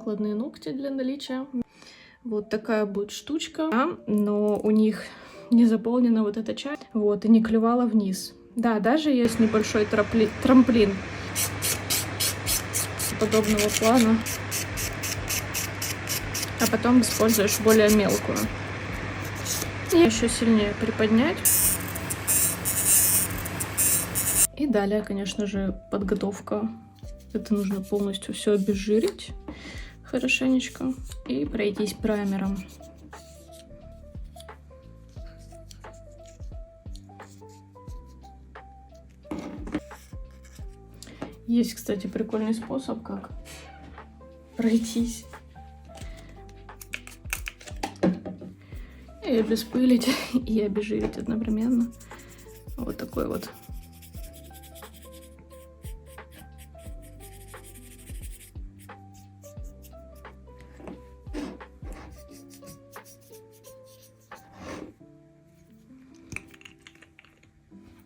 накладные ногти для наличия. Вот такая будет штучка, но у них не заполнена вот эта часть, вот, и не клевала вниз. Да, даже есть небольшой трамплин подобного плана, а потом используешь более мелкую. И еще сильнее приподнять. И далее, конечно же, подготовка. Это нужно полностью все обезжирить хорошенечко и пройтись праймером. Есть, кстати, прикольный способ, как пройтись и обеспылить, и обезжирить одновременно. Вот такой вот.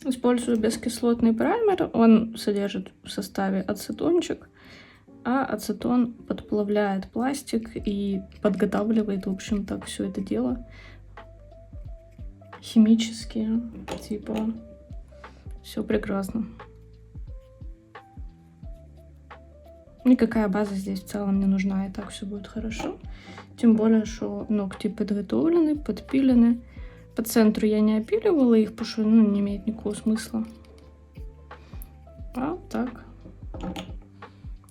Использую бескислотный праймер. Он содержит в составе ацетончик, а ацетон подплавляет пластик и подготавливает, в общем-то, все это дело химически. Типа, все прекрасно. Никакая база здесь в целом не нужна, и так все будет хорошо. Тем более, что ногти подготовлены, подпилены. По центру я не опиливала их, потому что не имеет никакого смысла. А так,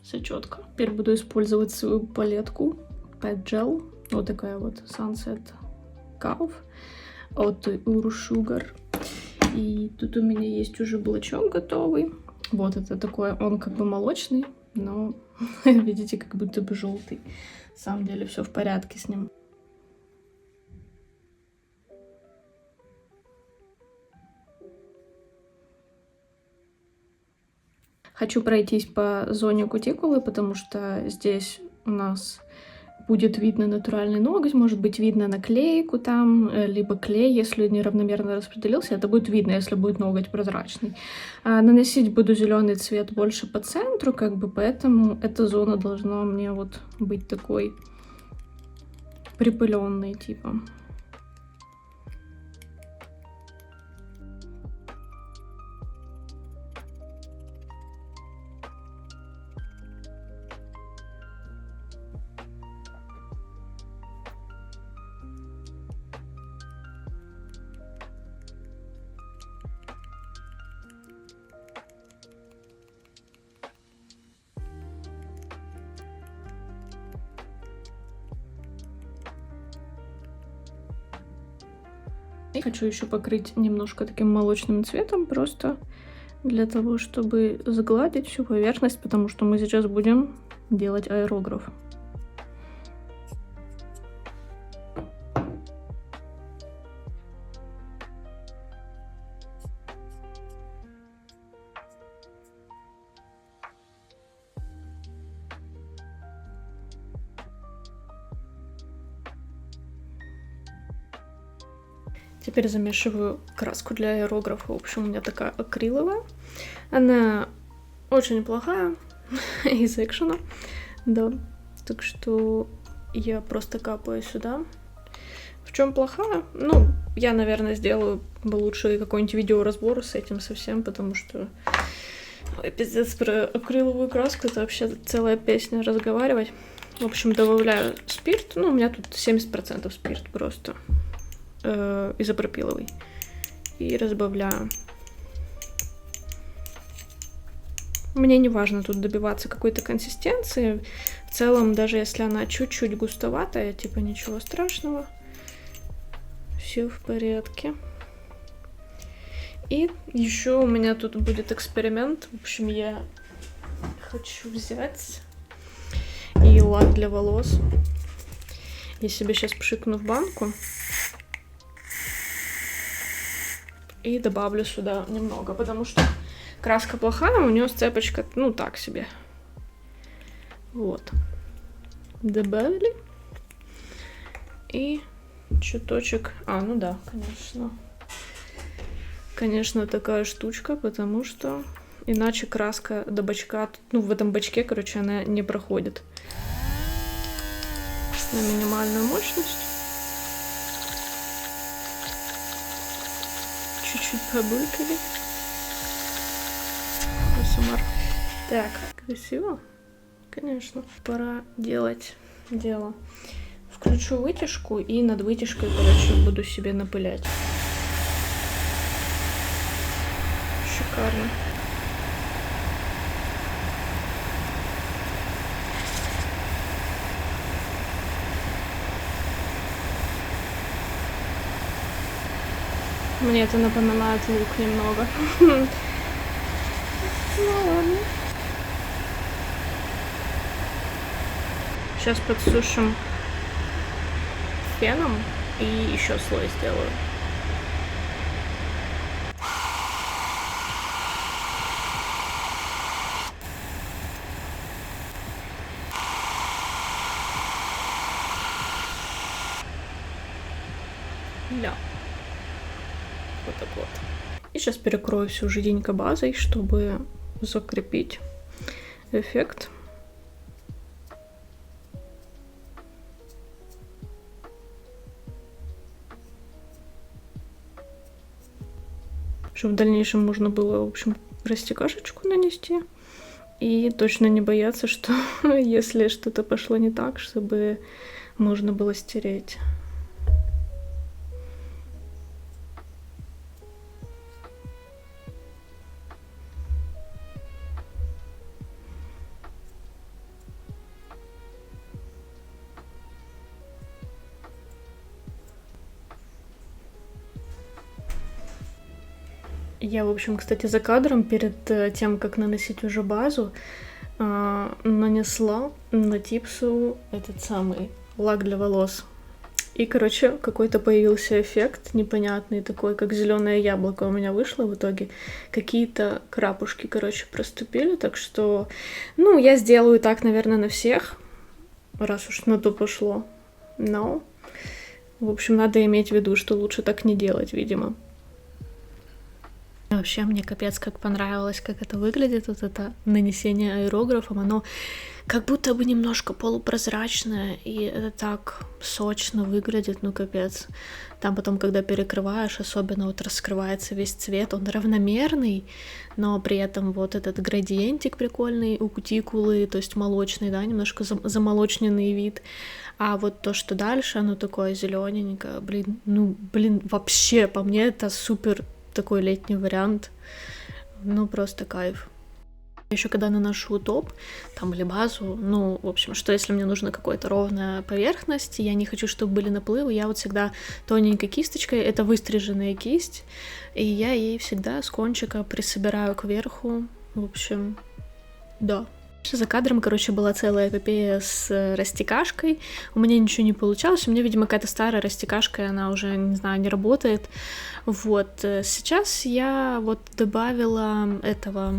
все четко. Теперь буду использовать свою палетку Pet Gel. Вот такая вот Sunset Cove от Uru Sugar. И тут у меня есть уже блочок готовый. Вот это такой, он как бы молочный, но видите, как будто бы желтый. На самом деле все в порядке с ним. Хочу пройтись по зоне кутикулы, потому что здесь у нас будет видно натуральный ноготь, может быть видно наклейку там, либо клей, если неравномерно распределился, это будет видно, если будет ноготь прозрачный. Наносить буду зеленый цвет больше по центру, как бы, поэтому эта зона должна мне вот быть такой припыленной, типа. И хочу еще покрыть немножко таким молочным цветом, просто для того, чтобы сгладить всю поверхность, потому что мы сейчас будем делать аэрограф. Теперь замешиваю краску для аэрографа. В общем, у меня такая акриловая. Она очень плохая из экшена. Да. Так что я просто капаю сюда. В чем плохая? Ну, я, наверное, сделаю лучше какой-нибудь видеоразбор с этим совсем, потому что ой, пиздец, про акриловую краску это вообще целая песня разговаривать. В общем, добавляю спирт. Ну, у меня тут 70% спирт просто. Изопропиловый. И разбавляю. Мне не важно тут добиваться какой-то консистенции. В целом, даже если она чуть-чуть густоватая, типа ничего страшного. Все в порядке. И еще у меня тут будет эксперимент. В общем, я хочу взять и лак для волос. Я себе сейчас пшикну в банку. И добавлю сюда немного, потому что краска плохая, у нее сцепочка, ну, так себе. Вот. Добавили. И чуточек... ну да, конечно. Конечно, такая штучка, потому что иначе краска до бачка... Ну, в этом бачке, короче, она не проходит. на минимальную мощность. Чуть-чуть побулькали. Асмр. Так, красиво? Конечно. Пора делать дело. Включу вытяжку и над вытяжкой, короче, буду себе напылять. Шикарно. Мне это напоминает лук немного. Ну ладно. Сейчас подсушим феном и еще слой сделаю. Да. Вот так вот. И сейчас перекрою всю жиденько базой, чтобы закрепить эффект. Чтобы в дальнейшем можно было, в общем, растекашечку нанести. И точно не бояться, что если что-то пошло не так, чтобы можно было стереть. Я, в общем, кстати, за кадром перед тем, как наносить уже базу, нанесла на типсу этот самый лак для волос. И, короче, какой-то появился эффект непонятный, такой, как зеленое яблоко у меня вышло в итоге. Какие-то крапушки, короче, проступили, так что, ну, я сделаю так, наверное, на всех, раз уж на то пошло. Но, в общем, надо иметь в виду, что лучше так не делать, видимо. Вообще, мне капец как понравилось, как это выглядит, вот это нанесение аэрографом, оно как будто бы немножко полупрозрачное, и это так сочно выглядит, ну капец. Там потом, когда перекрываешь, особенно вот раскрывается весь цвет, он равномерный, но при этом вот этот градиентик прикольный у кутикулы, то есть молочный, да, немножко замолочненный вид. А вот то, что дальше, оно такое зелененькое, блин, вообще, по мне это супер такой летний вариант, ну просто кайф. Еще когда наношу топ, там или базу, ну, в общем, что если мне нужна какая-то ровная поверхность, я не хочу, чтобы были наплывы, я вот всегда тоненькой кисточкой, это выстриженная кисть, и я ей всегда с кончика присобираю кверху, в общем, да. За кадром, короче, была целая эпопея с растекашкой, у меня ничего не получалось, у меня, видимо, какая-то старая растекашка, и она уже, не знаю, не работает. Вот, сейчас я вот добавила этого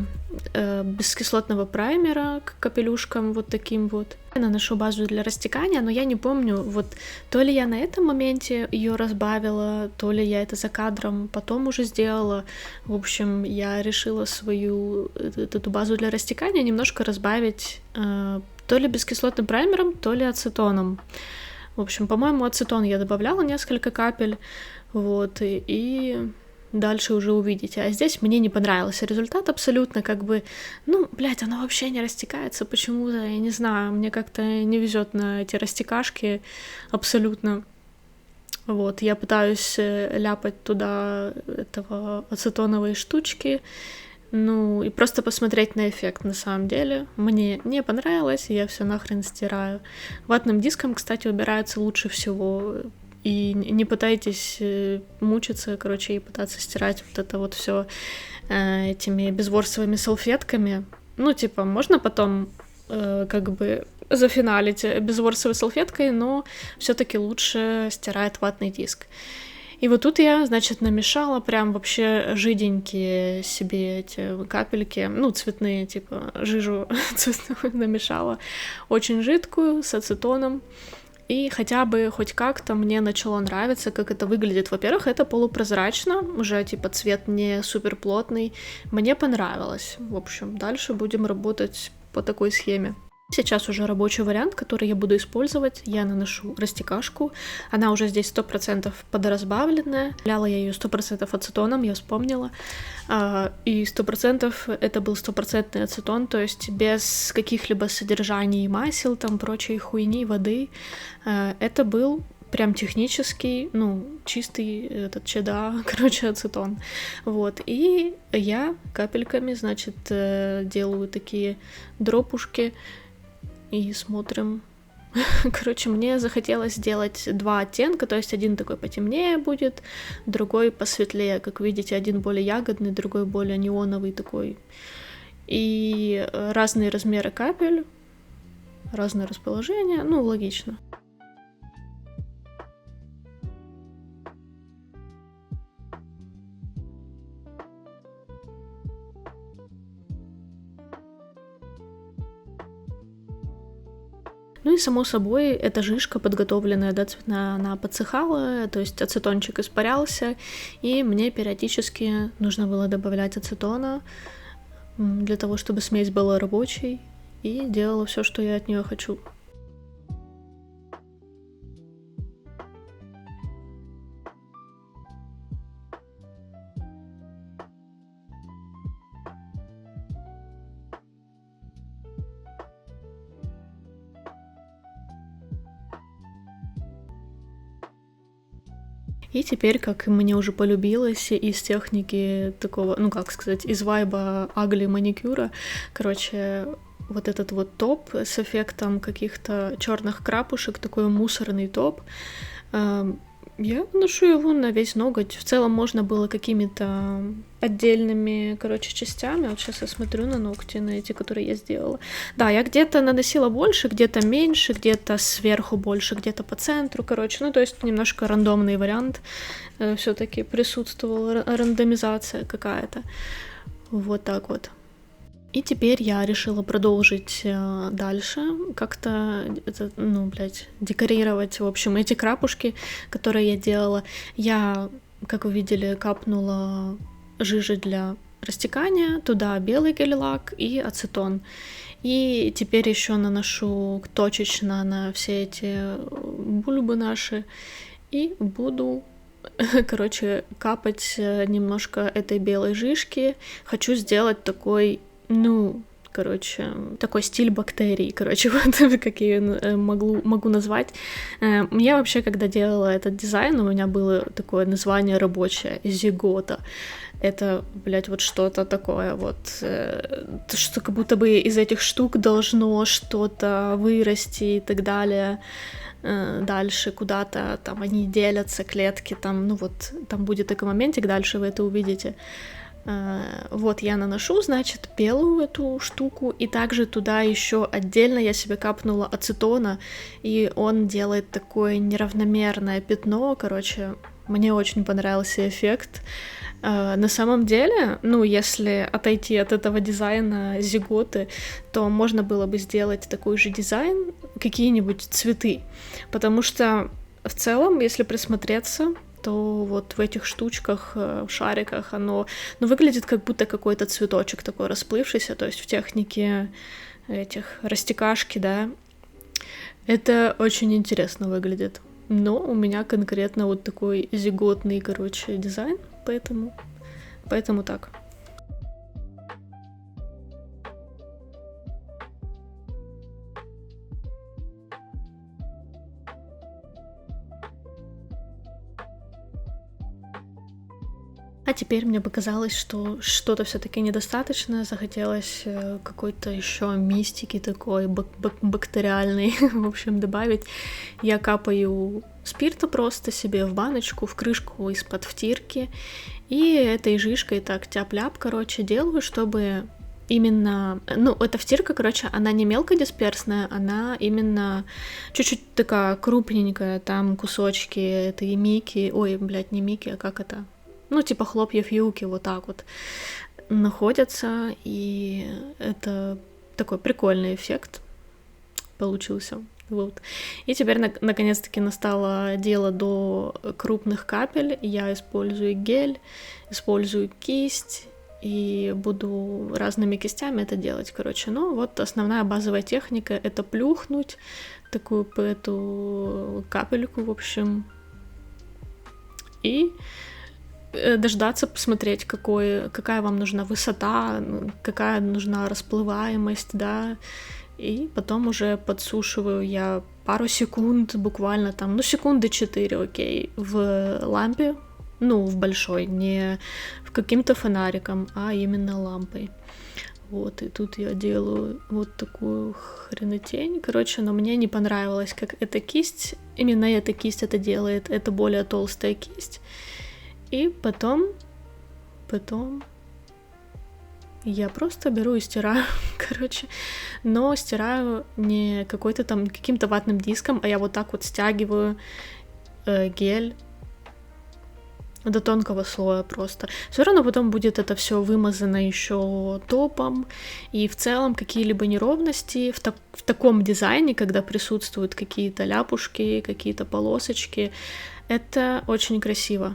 бескислотного праймера к капелюшкам вот таким вот. Я наношу базу для растекания, но я не помню, вот то ли я на этом моменте ее разбавила, то ли я это за кадром потом уже сделала. В общем, я решила свою эту базу для растекания немножко разбавить то ли бескислотным праймером, то ли ацетоном. В общем, по-моему, ацетон я добавляла несколько капель, вот, и дальше уже увидите. А здесь мне не понравился результат абсолютно, как бы, ну, блядь, оно вообще не растекается почему-то, я не знаю, мне как-то не везет на эти растекашки абсолютно. Вот, я пытаюсь ляпать туда этого ацетоновые штучки, ну, и просто посмотреть на эффект, на самом деле. Мне не понравилось, я все нахрен стираю. Ватным диском, кстати, убирается лучше всего. И не пытайтесь мучиться, короче, и пытаться стирать вот это вот все этими безворсовыми салфетками. Ну, типа, можно потом как бы зафиналить безворсовой салфеткой, но все-таки лучше стирает ватный диск. И вот тут я, значит, намешала прям вообще жиденькие себе эти капельки, ну, цветные, типа, жижу цветную намешала, очень жидкую, с ацетоном. И хотя бы хоть как-то мне начало нравиться, как это выглядит. Во-первых, это полупрозрачно, уже типа цвет не супер плотный. Мне понравилось. В общем, дальше будем работать по такой схеме. Сейчас уже рабочий вариант, который я буду использовать. Я наношу растекашку. Она уже здесь 100% подоразбавленная. Ляла я ее 100% ацетоном, я вспомнила. И 100% это был 100% ацетон, то есть без каких-либо содержаний масел, там прочей хуйни, воды. Это был прям технический, чистый этот ЧДА, короче, ацетон. Вот. И я капельками, значит, делаю такие дропушки и смотрим. Короче, мне захотелось сделать два оттенка, то есть один такой потемнее будет, другой посветлее. Как видите, один более ягодный, другой более неоновый такой. И разные размеры капель, разное расположение, логично. Ну и, само собой, эта жижка подготовленная, да, цветная, она подсыхала, то есть ацетончик испарялся, и мне периодически нужно было добавлять ацетона для того, чтобы смесь была рабочей, и делала все, что я от нее хочу. И теперь, как мне уже полюбилось из техники такого, как сказать, из вайба агли маникюра, короче, вот этот вот топ с эффектом каких-то черных крапушек, такой мусорный топ, я наношу его на весь ноготь. В целом можно было какими-то отдельными, частями. Вот сейчас я смотрю на ногти, на эти, которые я сделала. Да, я где-то наносила больше, где-то меньше, где-то сверху больше, где-то по центру, то есть немножко рандомный вариант. Все-таки присутствовала рандомизация какая-то. Вот так вот. И теперь я решила продолжить дальше, как-то декорировать, в общем, эти крапушки, которые я делала. Я, как вы видели, капнула жижи для растекания, туда белый гель-лак и ацетон. И теперь еще наношу точечно на все эти бульбы наши и буду капать немножко этой белой жижки. Хочу сделать такой такой стиль бактерий, вот как я ее могу назвать. Я вообще, когда делала этот дизайн, у меня было такое название рабочее — зигота. Это, вот что-то такое вот, что как будто бы из этих штук должно что-то вырасти и так далее. Дальше куда-то там они делятся, клетки, там будет такой моментик, дальше вы это увидите. Вот я наношу, значит, белую эту штуку, и также туда еще отдельно я себе капнула ацетона, и он делает такое неравномерное пятно, мне очень понравился эффект. На самом деле, если отойти от этого дизайна зиготы, то можно было бы сделать такой же дизайн, какие-нибудь цветы, потому что в целом, если присмотреться, то вот в этих штучках, в шариках оно выглядит как будто какой-то цветочек такой расплывшийся, то есть в технике этих растекашки, да. Это очень интересно выглядит. Но у меня конкретно вот такой зиготный, дизайн, поэтому так. А теперь мне показалось, что что-то все-таки недостаточно, захотелось какой-то еще мистики такой бактериальной, в общем, добавить. Я капаю спирта просто себе в баночку, в крышку из-под втирки, и этой жижкой так тяп-ляп, делаю, чтобы именно, эта втирка, она не мелкодисперсная, она именно чуть-чуть такая крупненькая, там кусочки этой мики, не мики, а как это? Типа хлопьев юки, вот так вот находятся, и это такой прикольный эффект получился. Вот. И теперь наконец-таки настало дело до крупных капель. Я использую гель, использую кисть и буду разными кистями это делать, короче. Ну, вот основная базовая техника — это плюхнуть такую по эту капельку, в общем, и дождаться, посмотреть, какая вам нужна высота, какая нужна расплываемость, да, и потом уже подсушиваю я пару секунд, буквально там, ну, секунды 4, окей, в лампе, ну, в большой, не в каким-то фонариком, а именно лампой. Вот, и тут я делаю вот такую хренотень, короче, но мне не понравилось, как эта кисть, именно эта кисть это делает, это более толстая кисть, и потом я просто беру и стираю, короче, но стираю не какой-то там каким-то ватным диском, а я вот так вот стягиваю гель до тонкого слоя просто. Все равно потом будет это все вымазано еще топом, и в целом какие-либо неровности в таком дизайне, когда присутствуют какие-то ляпушки, какие-то полосочки, это очень красиво.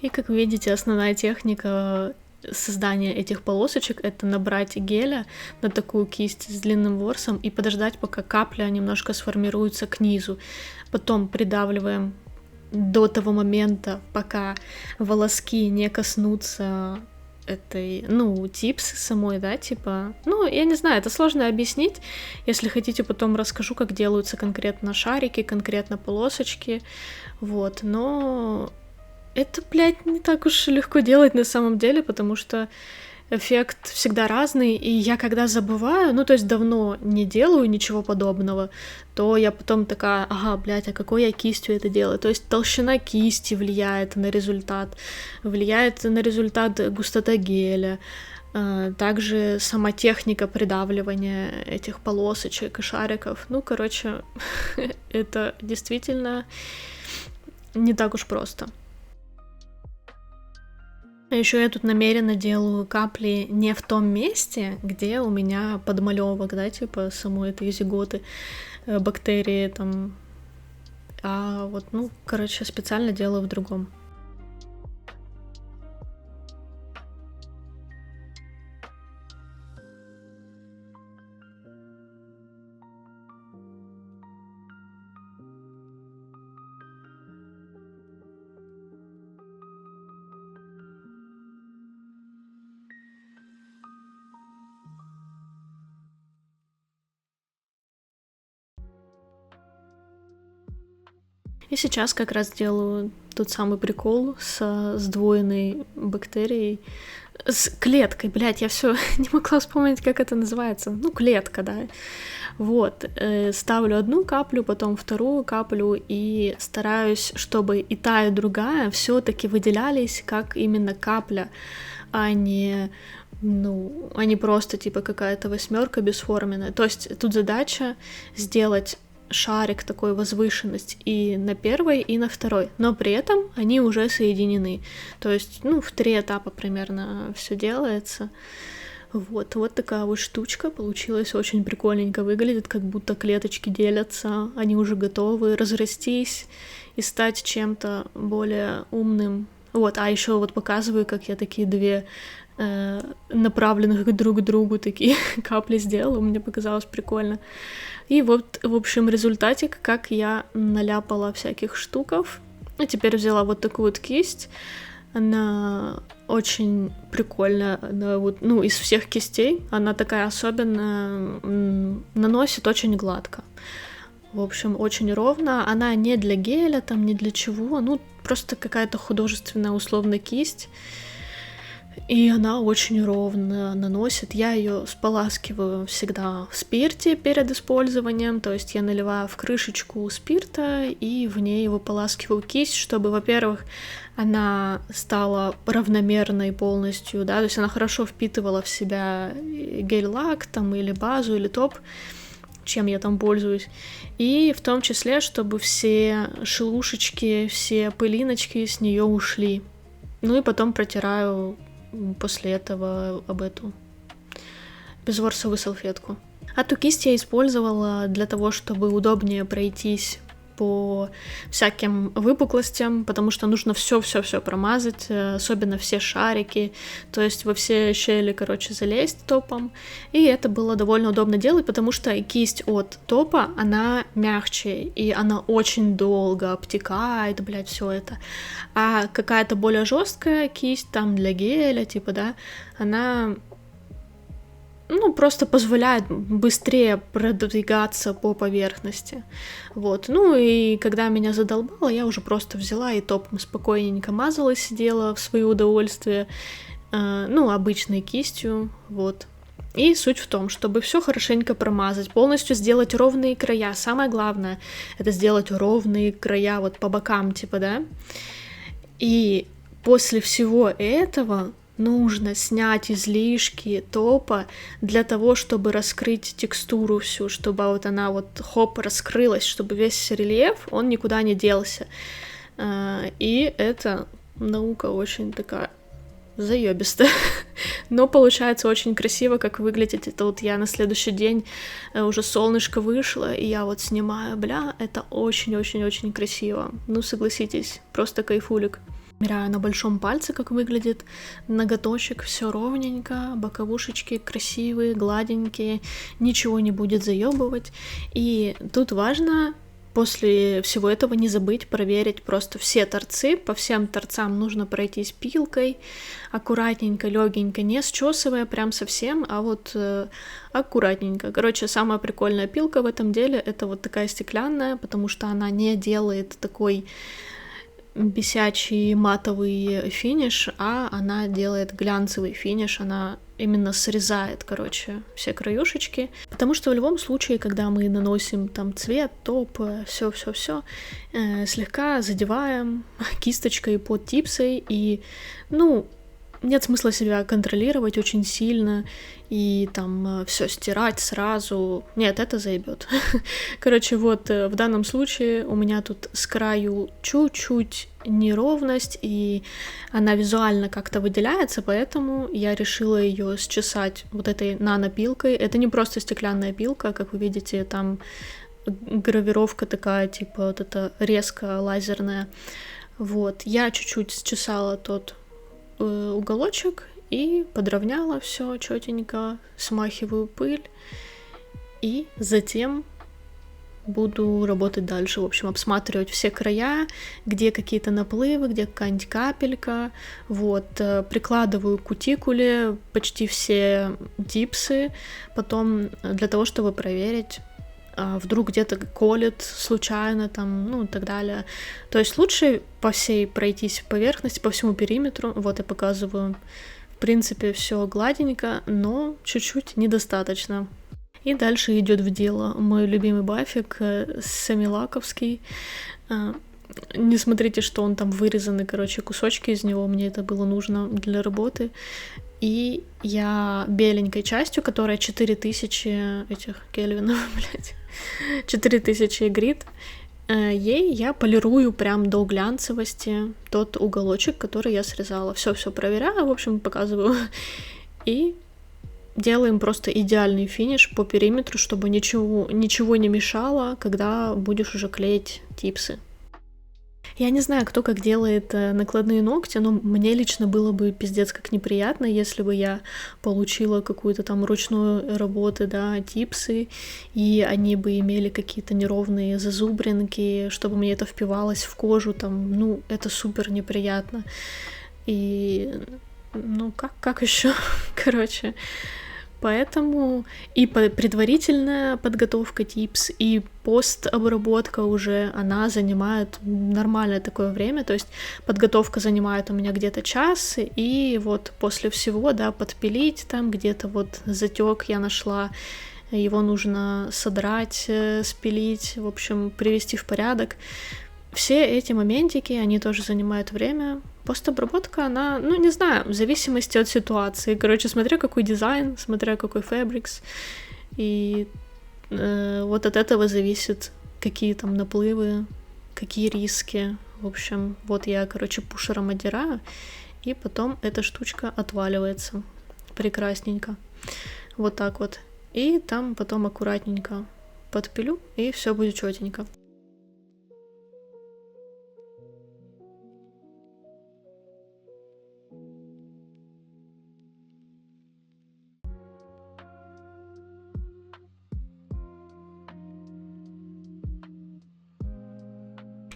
И, как вы видите, основная техника создания этих полосочек — это набрать геля на такую кисть с длинным ворсом и подождать, пока капля немножко сформируется к низу. Потом придавливаем до того момента, пока волоски не коснутся этой, ну, типс самой, да, типа, ну, я не знаю, это сложно объяснить. Если хотите, потом расскажу, как делаются конкретно шарики, конкретно полосочки, вот, но это, блядь, не так уж легко делать на самом деле, потому что эффект всегда разный, и я когда забываю, ну, то есть давно не делаю ничего подобного, то я потом такая, ага, блядь, а какой я кистью это делаю? То есть толщина кисти влияет на результат густота геля, также сама техника придавливания этих полосочек и шариков. Ну, короче, это действительно не так уж просто. А еще я тут намеренно делаю капли не в том месте, где у меня подмалевок, да, типа самой этой зиготы, бактерии там, а вот, ну, короче, специально делаю в другом. И сейчас как раз делаю тот самый прикол с сдвоенной бактерией, с клеткой, блядь, я все не могла вспомнить, как это называется. Ну, клетка, да. Вот, ставлю одну каплю, потом вторую каплю и стараюсь, чтобы и та, и другая все-таки выделялись как именно капля, а не просто типа какая-то восьмерка бесформенная. То есть тут задача сделать шарик такой возвышенность и на первой, и на второй, но при этом они уже соединены. То есть, ну, в 3 этапа примерно все делается. Вот такая вот штучка получилась, очень прикольненько выглядит, как будто клеточки делятся, они уже готовы разрастись и стать чем-то более умным. Вот, а еще вот показываю, как я такие 2 направленных друг к другу такие капли сделала, мне показалось прикольно. И вот, в общем, результатик, как я наляпала всяких штуков. И теперь взяла вот такую вот кисть. Она очень прикольная. Она вот, ну, из всех кистей она такая особенная, наносит очень гладко. В общем, очень ровно. Она не для геля, там, не для чего. Ну, просто какая-то художественная условно кисть. И она очень ровно наносит. Я ее споласкиваю всегда в спирте перед использованием, то есть я наливаю в крышечку спирта и в ней выполаскиваю кисть, чтобы, во-первых, она стала равномерной полностью, да, то есть она хорошо впитывала в себя гель-лак там или базу или топ, чем я там пользуюсь. И в том числе, чтобы все шелушечки, все пылиночки с нее ушли. Ну и потом протираю после этого об эту безворсовую салфетку. А ту кисть я использовала для того, чтобы удобнее пройтись по всяким выпуклостям, потому что нужно все промазать, особенно все шарики, то есть во все щели, короче, залезть топом. И это было довольно удобно делать, потому что кисть от топа, она мягче, и она очень долго обтекает, блядь, все это. А какая-то более жесткая кисть, там для геля, типа, да, она просто позволяет быстрее продвигаться по поверхности. Вот. Ну и когда меня задолбало, я уже просто взяла и топом спокойненько мазала, сидела в свое удовольствие, обычной кистью, вот. И суть в том, чтобы все хорошенько промазать, полностью сделать ровные края. Самое главное — это сделать ровные края вот по бокам, типа, да. И после всего этого нужно снять излишки топа для того, чтобы раскрыть текстуру всю, чтобы вот она вот хоп раскрылась, чтобы весь рельеф, он никуда не делся. И это наука очень такая заёбистая. Но получается очень красиво, как выглядит. Это вот я на следующий день, уже солнышко вышло, и я вот снимаю, это очень-очень-очень красиво. Ну, согласитесь, просто кайфулик. Меряю на большом пальце, как выглядит ноготочек, все ровненько, боковушечки красивые, гладенькие, ничего не будет заебывать. И тут важно после всего этого не забыть проверить просто все торцы. По всем торцам нужно пройтись пилкой, аккуратненько, легенько, не счесывая прям совсем, а вот аккуратненько. Короче, самая прикольная пилка в этом деле — это вот такая стеклянная, потому что она не делает такой бесячий матовый финиш, а она делает глянцевый финиш, она именно срезает, короче, все краюшечки, потому что в любом случае, когда мы наносим там цвет, топ, все, слегка задеваем кисточкой под типсой, и, нет смысла себя контролировать очень сильно и там все стирать сразу. Нет, это заебет. Короче, вот в данном случае у меня тут с краю чуть-чуть неровность, и она визуально как-то выделяется, поэтому я решила ее счесать вот этой нанопилкой. Это не просто стеклянная пилка, как вы видите, там гравировка такая, типа вот эта резко лазерная. Вот, я чуть-чуть счесала тот уголочек и подровняла все четенько, смахиваю пыль, и затем буду работать дальше, в общем, обсматривать все края, где какие-то наплывы, где какая-нибудь капелька, вот, прикладываю к кутикуле почти все типсы, потом для того, чтобы проверить, вдруг где-то колет случайно, там, и так далее. То есть лучше по всей пройтись поверхности, по всему периметру. Вот я показываю. В принципе, все гладенько, но чуть-чуть недостаточно. И дальше идет в дело мой любимый бафик самилаковский. Не смотрите, что он там вырезаны, кусочки из него. Мне это было нужно для работы. И я беленькой частью, которая 4000 этих кельвинов, 4000 грит, ей я полирую прям до глянцевости тот уголочек, который я срезала. Все проверяю, в общем, показываю. И делаем просто идеальный финиш по периметру, чтобы ничего не мешало, когда будешь уже клеить типсы. Я не знаю, кто как делает накладные ногти, но мне лично было бы пиздец как неприятно, если бы я получила какую-то там ручную работу, да, типсы, и они бы имели какие-то неровные зазубринки, чтобы мне это впивалось в кожу, там, это супер неприятно. И, как еще, короче... Поэтому и предварительная подготовка типс, и постобработка уже, она занимает нормальное такое время, то есть подготовка занимает у меня где-то час, и вот после всего, да, подпилить там, где-то вот затек я нашла, его нужно содрать, спилить, в общем, привести в порядок. Все эти моментики, они тоже занимают время. Постобработка, она, не знаю, в зависимости от ситуации. Короче, смотря какой дизайн, смотря какой фабрикс. И вот от этого зависит, какие там наплывы, какие риски. В общем, вот я, короче, пушером отдираю, и потом эта штучка отваливается прекрасненько. Вот так вот. И там потом аккуратненько подпилю, и все будет чётенько.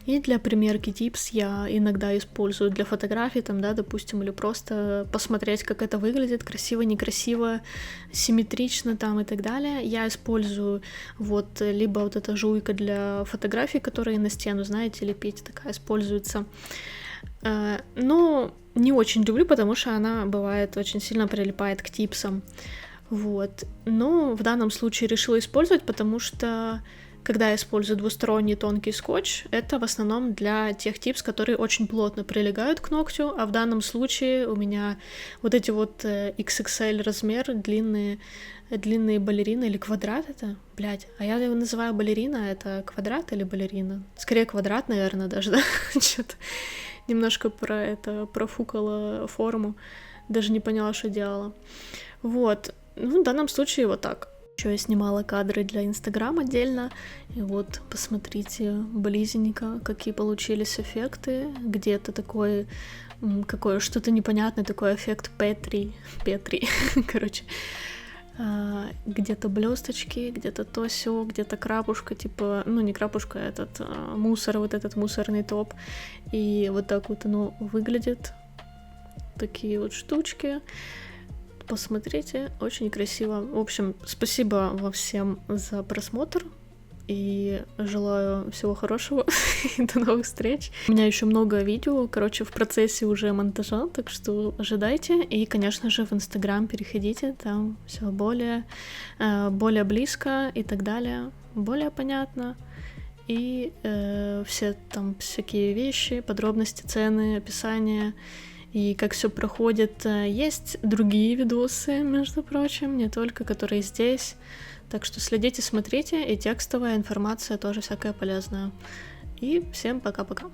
И для примерки типс я иногда использую для фотографий, там, да, допустим, или просто посмотреть, как это выглядит, красиво, некрасиво, симметрично там и так далее. Я использую вот либо вот эта жуйка для фотографий, которые на стену, знаете, лепить, такая используется. Но не очень люблю, потому что она бывает очень сильно прилипает к типсам. Вот. Но в данном случае решила использовать, потому что когда я использую двусторонний тонкий скотч, это в основном для тех типс, которые очень плотно прилегают к ногтю, а в данном случае у меня вот эти вот XXL размер, длинные балерины или квадрат это? Блядь, а я его называю балерина, это квадрат или балерина? Скорее квадрат, наверное, даже, да? Что-то немножко профукала форму, даже не поняла, что делала. Вот, ну, в данном случае вот так. Еще я снимала кадры для Инстаграм отдельно, и вот посмотрите близенько, какие получились эффекты. Где-то такой, какое что-то непонятное, такой эффект Петри, короче. Где-то блесточки, где-то то сё, где-то крапушка, типа, ну не крапушка, а этот мусор, вот этот мусорный топ. И вот так вот оно выглядит. Такие вот штучки. Посмотрите, очень красиво. В общем, спасибо вам всем за просмотр и желаю всего хорошего и до новых встреч. У меня еще много видео, короче, в процессе уже монтажа, так что ожидайте. И, конечно же, в Инстаграм переходите, там все более близко и так далее, более понятно. И все там всякие вещи, подробности, цены, описания. И как все проходит. Есть другие видосы, между прочим, не только которые здесь. Так что следите, смотрите, и текстовая информация тоже всякая полезная. И всем пока-пока.